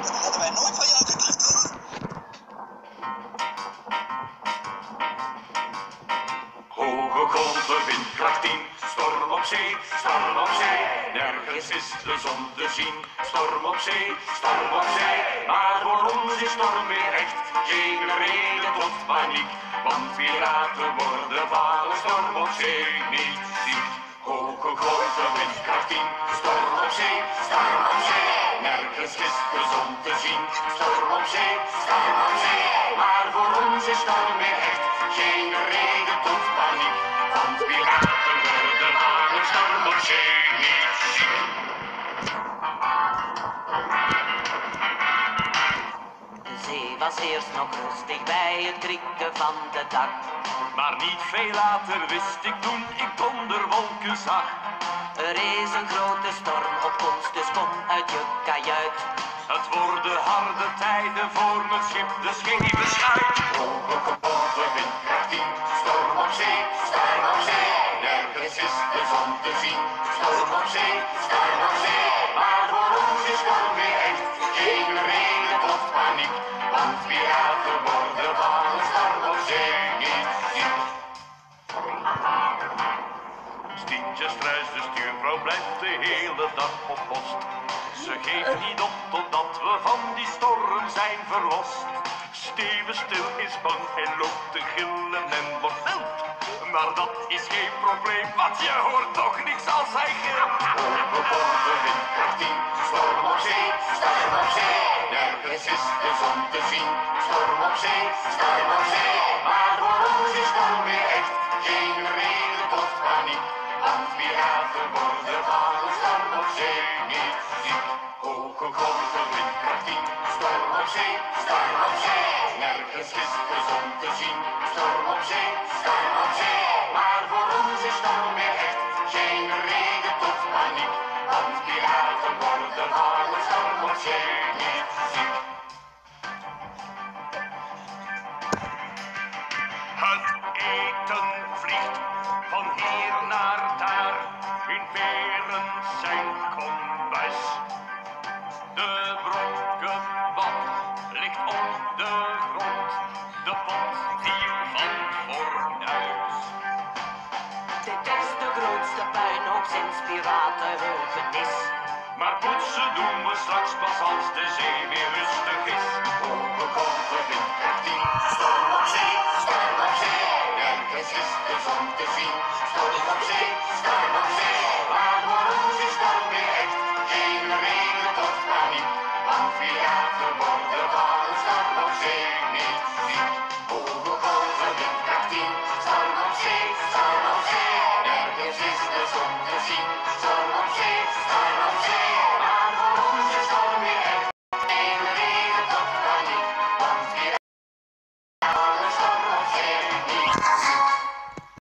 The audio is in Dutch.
Dat hadden wij nooit van jou gedacht, hoor. Hoge golven, windkracht 10, storm op zee, storm op zee. Nergens is de zon te zien, storm op zee, storm op zee. Maar voor ons is storm weer echt geen reden tot paniek. Want piraten worden van een storm op zee niet ziek. Hoge golven, windkracht 10, storm op zee, storm op zee. Nergens is de zon te zien, storm op zee, storm op zee. Maar voor ons is storm weer echt geen reden tot paniek. Want piraten worden van een storm op zee niet ziek. De zee was eerst nog rustig bij het krieken van de dag. Maar niet veel later wist ik toen ik donderwolken zag. Er is een grote storm op komst, dus kom uit je kajuit. Het worden harde tijden voor mijn schip, de scheeve schuit. Hoge golven, windkracht 10, storm op zee, storm op zee. Nergens is de zon te zien, storm op zee, storm op zee. Maar voor ons is storm weer echt geen reden tot paniek. Want piraten worden van een storm op zee niet ziek. Stientje Struis, de stuurvrouw, blijft de hele dag op post. Ze geeft niet op totdat we van die storm zijn verlost. Steven stil is bang en loopt te gillen en wordt wild. Maar dat is geen probleem, want je hoort toch niks als hij gilt. Hoge golven, windkracht 10, storm op zee, storm op zee. Nergens is de zon te zien, storm op zee, storm op zee. Maar voor ons is storm weer echt geen reden tot paniek. Want piraten worden van een storm op zee niet ziek. Hoge golven, windkracht 10, storm op zee, storm op zee. Nergens is de zon te zien, storm op zee, storm op zee. Maar voor ons is storm weer echt geen reden tot paniek. Want piraten worden van een storm op zee niet ziek. Het eten vliegt van hier naar daar, in veren zijn kombuis. De brokken wat ligt op de grond, de pot viel van het fornuis. Dit is de grootste puinhoop sinds piratenheugenis. Maar poetsen doen we straks pas als de zee weer rustig is. Hoge golven, windkracht 10, storm op zee, storm op zee. Nergens is de zon te zien, storm op zee,